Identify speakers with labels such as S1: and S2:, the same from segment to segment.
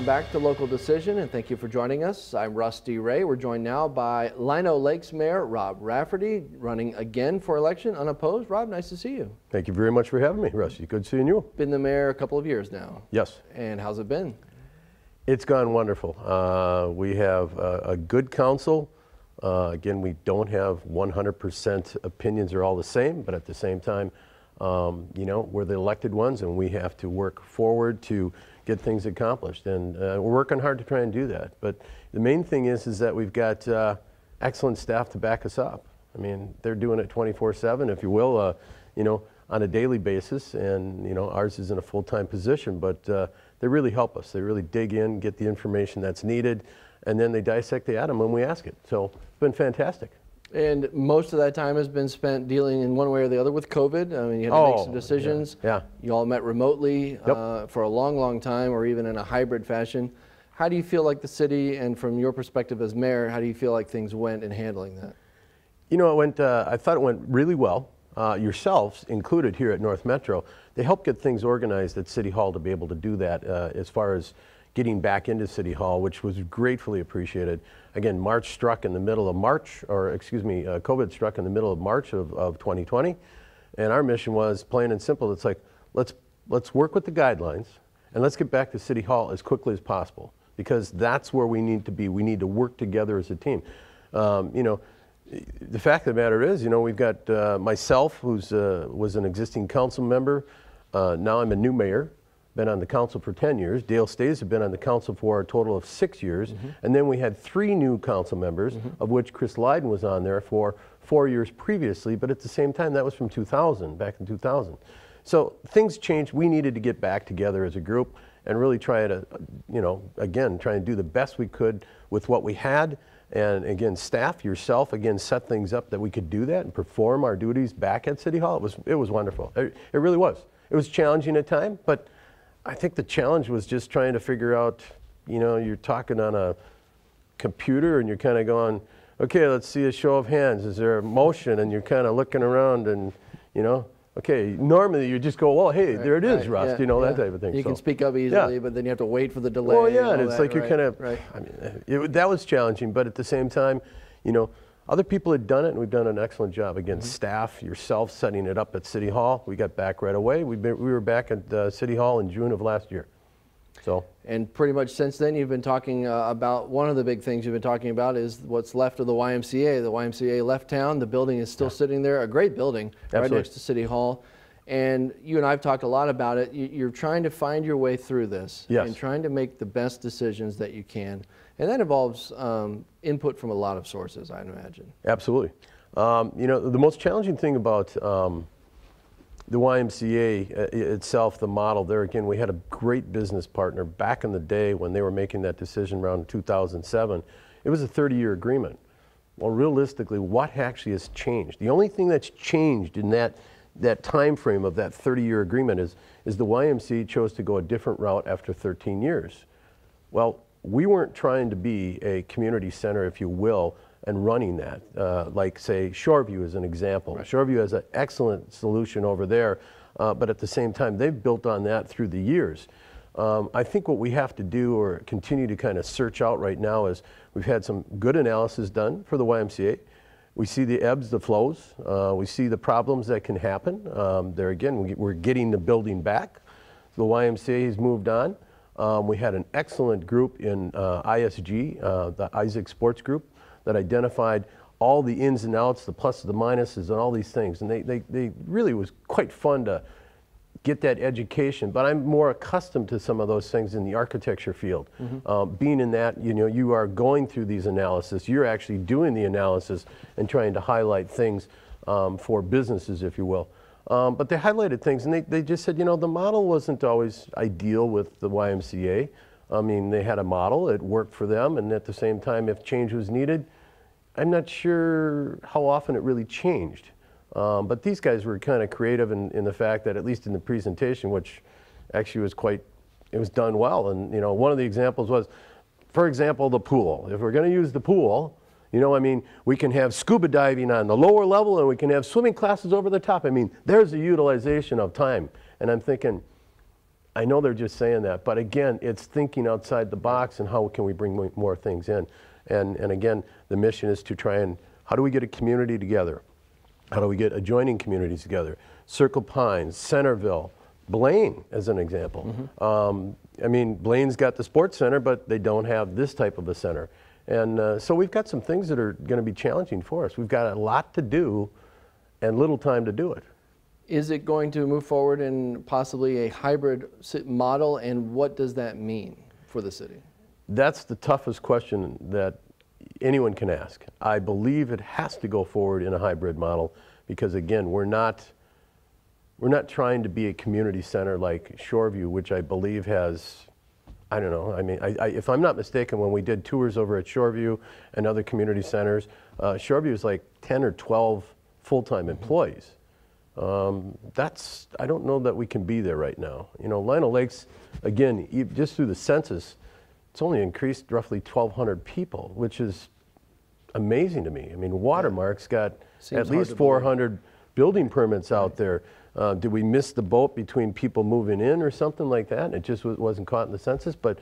S1: welcome back to Local Decision, and thank you for joining us. I'm Rusty Ray. We're joined now by Lino Lakes Mayor Rob Rafferty, running again for election unopposed. Rob, nice to see you.
S2: Thank you very much for having me, Rusty. Good seeing you.
S1: Been the mayor a couple of years now.
S2: Yes.
S1: And how's it been?
S2: It's gone wonderful. We have a good council. Again, we don't have 100% opinions are all the same, but at the same time, you know, we're the elected ones and we have to work forward to get things accomplished. And we're working hard to try and do that. But the main thing is that we've got excellent staff to back us up. I mean, they're doing it 24/7, if you will, you know, on a daily basis. And, you know, ours is in a full-time position, but they really help us. They really dig in, get the information that's needed, and then they dissect the atom when we ask it. So it's been fantastic.
S1: And most of that time has been spent dealing in one way or the other with COVID. I mean, you had to make some decisions.
S2: Yeah.
S1: You all met remotely for a long, long time, or even in a hybrid fashion. How do you feel like the city, and from your perspective as mayor, how do you feel like things went in handling that?
S2: You know, it went, I thought it went really well. Yourselves included here at North Metro, they helped get things organized at City Hall to be able to do that as far as getting back into City Hall, which was gratefully appreciated. Again, March struck in the middle of March, or excuse me, COVID struck in the middle of March of 2020. And our mission was plain and simple. It's like, let's work with the guidelines and let's get back to City Hall as quickly as possible, because that's where we need to be. We need to work together as a team. You know, the fact of the matter is, you know, we've got myself, who's was an existing council member. Now I'm a new mayor. Been on the council for 10 years. Dale Stays have been on the council for a total of 6 years. And then we had 3 new council members, of which Chris Lydon was on there for 4 years previously, but at the same time, that was from 2000, back in 2000. So things changed. We needed to get back together as a group and really try to, you know, again, try and do the best we could with what we had. And again, staff, yourself, again, set things up that we could do that and perform our duties back at City Hall. It was wonderful. It really was. It was challenging at times, but I think the challenge was just trying to figure out, you know, you're talking on a computer and you're kind of going, okay, let's see a show of hands. Is there a motion? And you're kind of looking around and, you know, okay, normally you just go, well, hey, there it is, Rust, you know, that type of thing.
S1: You can speak up easily, but then you have to wait for the delay.
S2: Well, yeah, and it's like you're kind of, I mean, that was challenging, but at the same time, you know, other people had done it, and we've done an excellent job. Again, staff, yourself, setting it up at City Hall. We got back right away. We were back at City Hall in June of last year. So. And
S1: pretty much since then, you've been talking about, one of the big things you've been talking about is what's left of the YMCA. The YMCA left town. The building is still sitting there, a great building right next to City Hall. And you and I have talked a lot about it. You're trying to find your way through this and trying to make the best decisions that you can. And that involves input from a lot of sources, I imagine.
S2: Absolutely. You know, the most challenging thing about the YMCA itself, the model there, again, we had a great business partner back in the day when they were making that decision around 2007. It was a 30-year agreement. Well, realistically, what actually has changed? The only thing that's changed in that time frame of that 30-year agreement is the YMCA chose to go a different route after 13 years. Well, we weren't trying to be a community center, if you will, and running that. Like, say, Shoreview is an example. Shoreview has an excellent solution over there, but at the same time, they've built on that through the years. I think what we have to do, or continue to kind of search out right now, is we've had some good analysis done for the YMCA. We see the ebbs, the flows. We see the problems that can happen. There again, we're getting the building back. The YMCA has moved on. We had an excellent group in ISG, the Isaac Sports Group, that identified all the ins and outs, the pluses, the minuses, and all these things. And they really was quite fun to get that education. But I'm more accustomed to some of those things in the architecture field. Being in that, you know, you are going through these analysis. You're actually doing the analysis and trying to highlight things for businesses, if you will. But they highlighted things, and they just said, you know, the model wasn't always ideal with the YMCA. I mean, they had a model, it worked for them, and at the same time, if change was needed, I'm not sure how often it really changed. But these guys were kind of creative in the fact that, at least in the presentation, which actually was it was done well. And, you know, one of the examples was, for example, the pool. If we're going to use the pool, you know, I mean, we can have scuba diving on the lower level and we can have swimming classes over the top. I mean, there's the utilization of time. And I'm thinking, I know they're just saying that, but again, it's thinking outside the box and how can we bring more things in. And again, the mission is to try and, how do we get a community together? How do we get adjoining communities together? Circle Pines, Centerville, Blaine as an example. I mean, Blaine's got the sports center, but they don't have this type of a center. And so we've got some things that are going to be challenging for us. We've got a lot to do and little time to do it.
S1: Is it going to move forward in possibly a hybrid model, and what does that mean for the city?
S2: That's the toughest question that anyone can ask. I believe it has to go forward in a hybrid model because, again, we're not trying to be a community center like Shoreview, which I believe has, I don't know, I mean, if I'm not mistaken, when we did tours over at Shoreview and other community centers, Shoreview is like 10 or 12 full-time employees. I don't know that we can be there right now. You know, Lino Lakes, again, just through the census, it's only increased roughly 1,200 people, which is amazing to me. I mean, Watermark's got at least 400 building permits out there. Did we miss the boat between people moving in or something like that? And it just wasn't caught in the census. But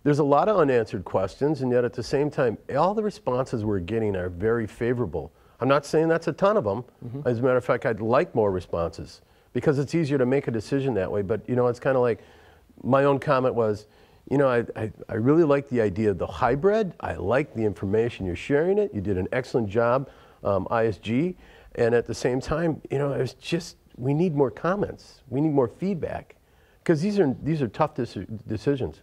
S2: there's a lot of unanswered questions, and yet at the same time, all the responses we're getting are very favorable. I'm not saying that's a ton of them. As a matter of fact, I'd like more responses because it's easier to make a decision that way. But, you know, it's kind of like my own comment was, you know, I really like the idea of the hybrid. I like the information you're sharing it. You did an excellent job, ISG. And at the same time, you know, it's just, we need more comments. We need more feedback because these are tough decisions.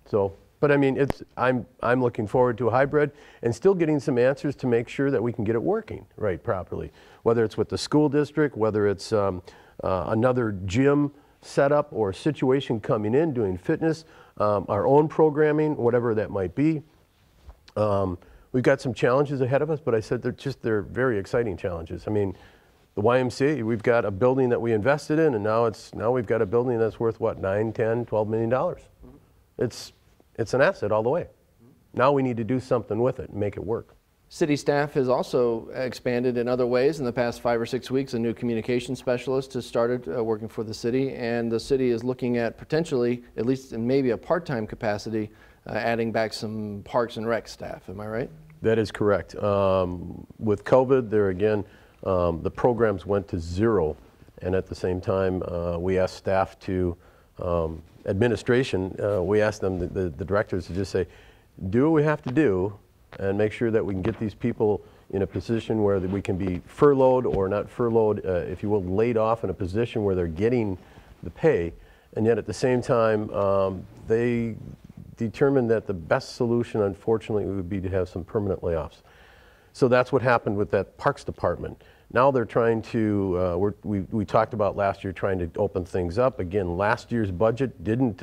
S2: So, but I mean, I'm looking forward to a hybrid and still getting some answers to make sure that we can get it working right properly. Whether it's with the school district, whether it's another gym setup or situation coming in, doing fitness, our own programming, whatever that might be. We've got some challenges ahead of us, but I said they're very exciting challenges. I mean, the YMCA, we've got a building that we invested in, and now we've got a building that's worth what, $9, $10, $12 million. It's an asset all the way. Now we need to do something with it and make it work.
S1: City staff has also expanded in other ways in the past 5 or 6 weeks. A new communication specialist has started working for the city, and the city is looking at potentially, at least in maybe a part-time capacity, adding back some parks and rec staff. Am I right? That
S2: is correct. With COVID, there again, the programs went to zero, and at the same time, we asked staff to, administration, we asked them, the directors, to just say, do what we have to do and make sure that we can get these people in a position where we can be furloughed or not furloughed, if you will, laid off in a position where they're getting the pay. And yet at the same time, they determined that the best solution, unfortunately, would be to have some permanent layoffs. So that's what happened with that Parks Department. Now they're trying to, we talked about last year trying to open things up. Again, last year's budget didn't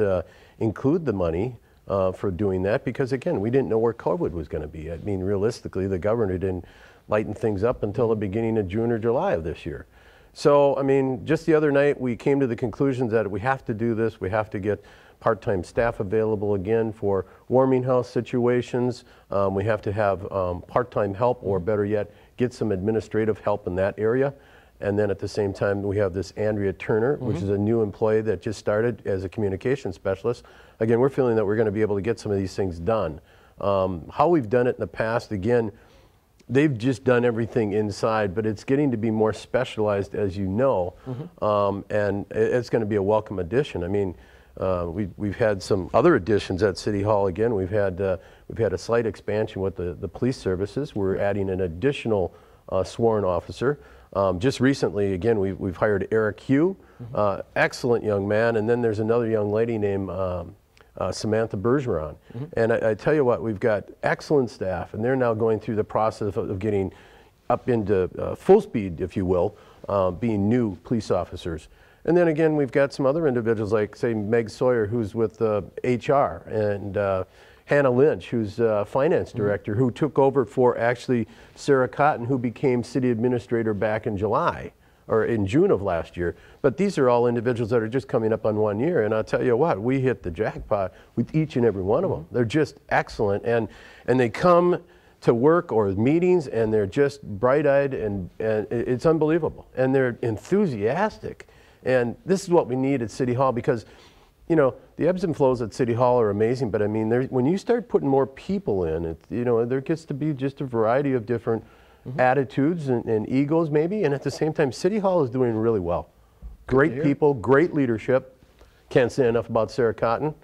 S2: include the money for doing that because, again, we didn't know where COVID was going to be. I mean, realistically, the governor didn't lighten things up until the beginning of June or July of this year. So, I mean, just the other night, we came to the conclusion that we have to do this. We have to get part-time staff available again for warming house situations. We have to have part-time help, or better yet, get some administrative help in that area. And then at the same time, we have this Andrea Turner, which is a new employee that just started as a communications specialist. Again, we're feeling that we're going to be able to get some of these things done. How we've done it in the past, again, they've just done everything inside, but it's getting to be more specialized, as you know, and it's going to be a welcome addition. I mean, we've had some other additions at City Hall. Again, we've had a slight expansion with the police services. We're adding an additional sworn officer. Just recently, again, we've hired Eric Hugh, excellent young man, and then there's another young lady named Samantha Bergeron. And I tell you what, we've got excellent staff, and they're now going through the process of getting up into full speed, if you will, being new police officers. And then again, we've got some other individuals like, say, Meg Sawyer, who's with HR, and Hannah Lynch, who's finance director, who took over for actually Sarah Cotton, who became city administrator back in July, or in June of last year. But these are all individuals that are just coming up on 1 year, and I'll tell you what, we hit the jackpot with each and every one of them. They're just excellent, and they come to work or meetings, and they're just bright-eyed, and it's unbelievable. And they're enthusiastic. And this is what we need at City Hall, because you know, the ebbs and flows at City Hall are amazing, but I mean, when you start putting more people in, you know, there gets to be just a variety of different attitudes and egos maybe, and at the same time, City Hall is doing really well. Great people, great leadership. Can't say enough about Sarah Cotton,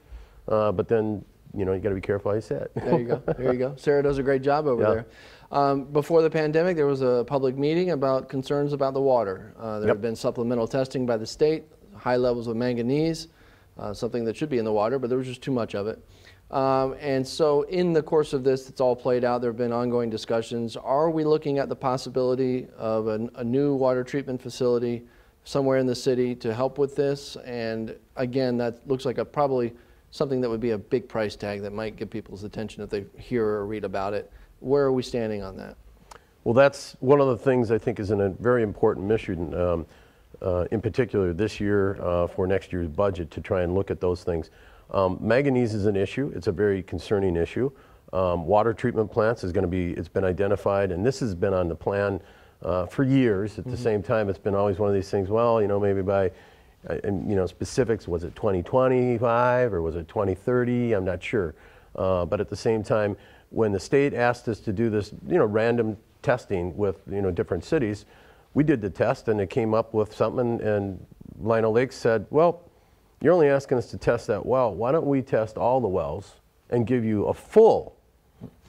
S2: but then, you know, you got to be careful how you say it.
S1: There you go, there you go. Sarah does a great job over there. Before the pandemic, there was a public meeting about concerns about the water. There had been supplemental testing by the state, high levels of manganese. Something that should be in the water, but there was just too much of it. And so in the course of this, it's all played out. There have been ongoing discussions. Are we looking at the possibility of a new water treatment facility somewhere in the city to help with this? And again, that looks like probably something that would be a big price tag that might get people's attention if they hear or read about it. Where are we standing on that?
S2: Well, that's one of the things I think is a very important mission. In particular this year for next year's budget, to try and look at those things. Manganese is an issue. It's a very concerning issue. Water treatment plants is going to be, it's been identified, and this has been on the plan for years. At the same time, it's been always one of these things, well, you know, maybe by, you know, specifics, was it 2025 or was it 2030? I'm not sure. But at the same time, when the state asked us to do this, you know, random testing with, you know, different cities, we did the test and it came up with something, and Lino Lakes said, well, you're only asking us to test that well. Why don't we test all the wells and give you a full,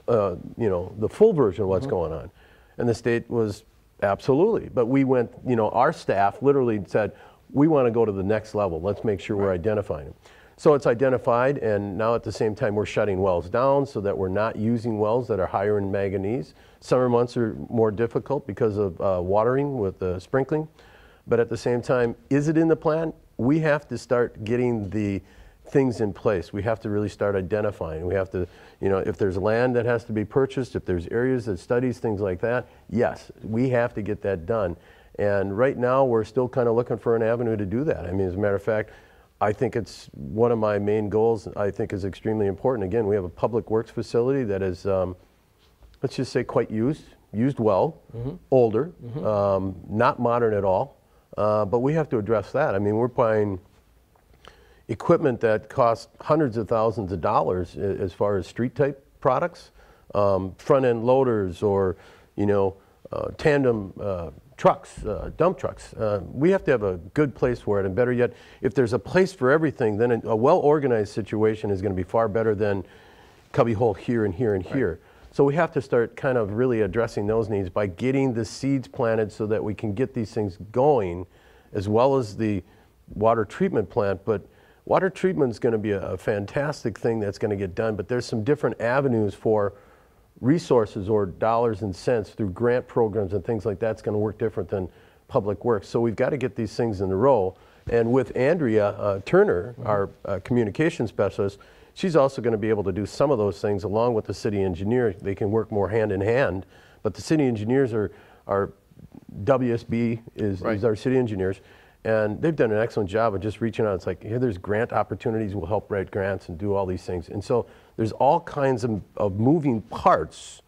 S2: you know, the full version of what's going on? And the state was absolutely. But we went, you know, our staff literally said, we want to go to the next level. Let's make sure we're identifying them. So it's identified, and now at the same time we're shutting wells down so that we're not using wells that are higher in manganese. Summer months are more difficult because of watering with sprinkling. But at the same time, is it in the plan? We have to start getting the things in place. We have to really start identifying. We have to, you know, if there's land that has to be purchased, if there's areas that studies, things like that, yes, we have to get that done. And right now we're still kind of looking for an avenue to do that. I mean, as a matter of fact, I think it's one of my main goals. I think is extremely important. Again, we have a public works facility that is, let's just say, quite used well, older, not modern at all. But we have to address that. I mean, we're buying equipment that costs hundreds of thousands of dollars as far as street type products, front end loaders, or, you know, tandem trucks, dump trucks. We have to have a good place for it, and better yet, if there's a place for everything, then a well-organized situation is going to be far better than cubbyhole here and here and here. So we have to start kind of really addressing those needs by getting the seeds planted so that we can get these things going, as well as the water treatment plant. But water treatment is going to be a fantastic thing that's going to get done, but there's some different avenues for resources or dollars and cents through grant programs and things like that's going to work different than public works. So we've got to get these things in a row. And with Andrea Turner, our communication specialist, she's also going to be able to do some of those things along with the city engineer. They can work more hand in hand, but the city engineers are WSB is our city engineers, and they've done an excellent job of just reaching out. It's like, here, there's grant opportunities. We'll help write grants and do all these things. And so there's all kinds of moving parts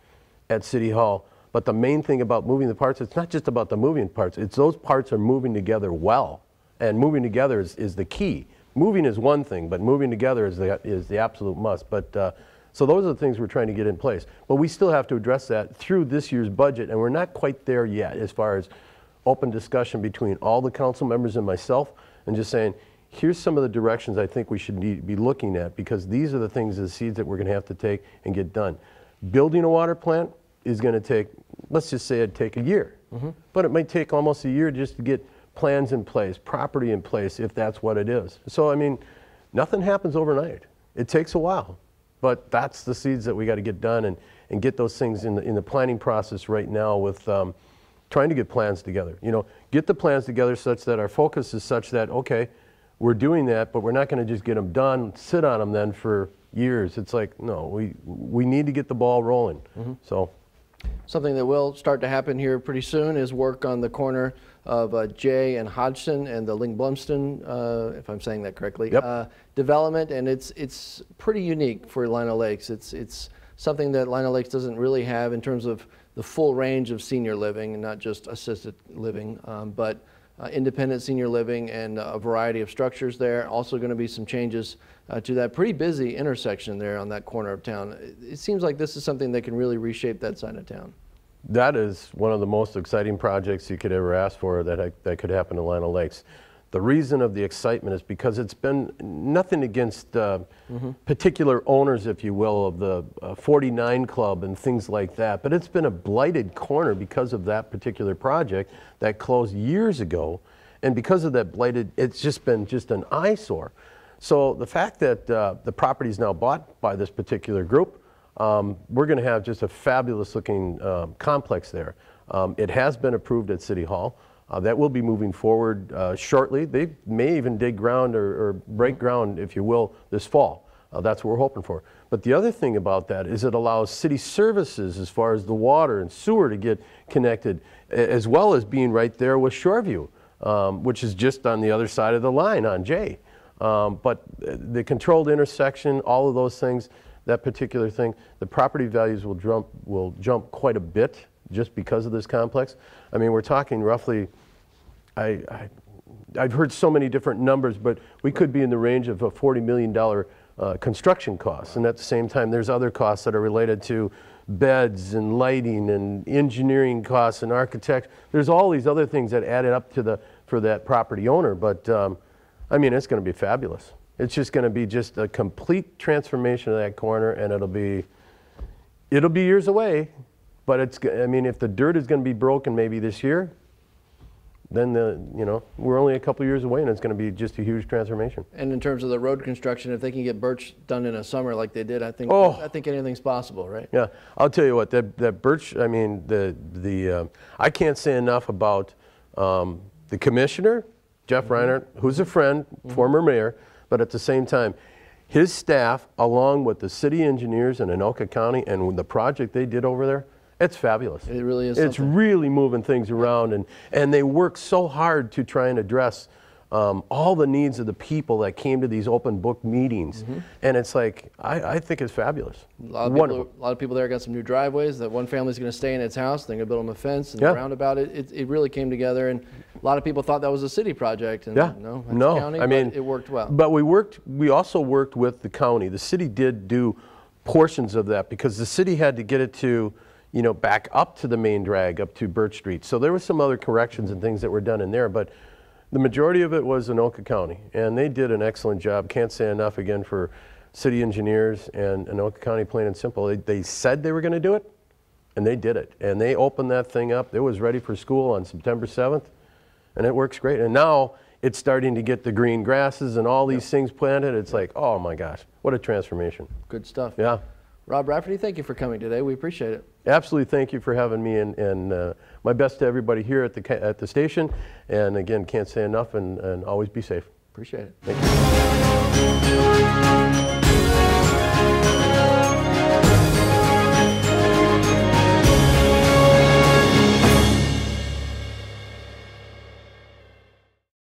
S2: at City Hall. But the main thing about moving the parts, it's not just about the moving parts. It's those parts are moving together well. And moving together is the key. Moving is one thing, but moving together is the absolute must. But so those are the things we're trying to get in place. But we still have to address that through this year's budget, and we're not quite there yet as far as open discussion between all the council members and myself, and just saying, here's some of the directions I think we should be looking at, because these are the things, the seeds that we're going to have to take and get done. Building a water plant is going to take, let's just say it'd take a year, but it might take almost a year just to get plans in place, property in place, if that's what it is. So, I mean, nothing happens overnight. It takes a while, but that's the seeds that we got to get done and get those things in the planning process right now with trying to get plans together. You know, get the plans together such that our focus is such that, okay, we're doing that, but we're not going to just get them done, sit on them then for years. It's like, no, we need to get the ball rolling. So, something that will start to happen here pretty soon is work on the corner of Jay and Hodgson and the Ling Blumston, if I'm saying that correctly, development, and it's pretty unique for Lino Lakes. It's something that Lino Lakes doesn't really have in terms of the full range of senior living, and not just assisted living, but
S1: independent senior living and a variety of structures there. Also going to be some changes to that pretty busy intersection there on that corner of town. It seems like this is something that can really reshape that side of town.
S2: That is one of the most exciting projects you could ever ask for that could happen in Lino Lakes. The reason of the excitement is because it's been nothing against particular owners, if you will, of the 49 Club and things like that, but it's been a blighted corner because of that particular project that closed years ago, and because of that blighted, it's just been an eyesore. So the fact that the property is now bought by this particular group, we're going to have just a fabulous looking complex there. It has been approved at City Hall. That will be moving forward shortly. They may even dig ground or break ground, if you will, this fall. That's what we're hoping for. But the other thing about that is it allows city services as far as the water and sewer to get connected, as well as being right there with Shoreview, which is just on the other side of the line on J. But the controlled intersection, all of those things, that particular thing, the property values will jump quite a bit just because of this complex. I mean, we're talking roughly, I've heard so many different numbers, but we could be in the range of a $40 million construction costs. And at the same time, there's other costs that are related to beds and lighting and engineering costs and architects. There's all these other things that added up to for that property owner. But I mean, it's going to be fabulous. It's just going to be just a complete transformation of that corner, and it'll be years away. But I mean, if the dirt is going to be broken maybe this year, then we're only a couple years away, and it's going to be just a huge transformation.
S1: And in terms of the road construction, if they can get Birch done in a summer like they did, I think anything's possible, right?
S2: Yeah, I'll tell you what, that Birch. I mean, I can't say enough about the commissioner, Jeff Reinhardt, who's a friend, former mayor, but at the same time, his staff, along with the city engineers in Anoka County and the project they did over there. It's fabulous.
S1: It really is.
S2: It's really moving things around, and they work so hard to try and address all the needs of the people that came to these open book meetings. And it's like, I think it's fabulous.
S1: A lot of people there got some new driveways that one family's going to stay in its house. They're going to build them a fence and a roundabout. It really came together, and a lot of people thought that was a city project. And no, it's county, I mean, it worked well.
S2: But we also worked with the county. The city did do portions of that because the city had to get it to, back up to the main drag, up to Birch Street. So there were some other corrections and things that were done in there, but the majority of it was Anoka County, and they did an excellent job. Can't say enough again for city engineers and Anoka County, plain and simple. They said they were going to do it, and they did it. And they opened that thing up. It was ready for school on September 7th, and it works great. And now it's starting to get the green grasses and all these things planted. It's like, oh my gosh, what a transformation.
S1: Good stuff.
S2: Yeah.
S1: Rob Rafferty, thank you for coming today. We appreciate it.
S2: Absolutely, thank you for having me, and my best to everybody here at the station. And again, can't say enough, and always be safe.
S1: Appreciate it.
S2: Thank you.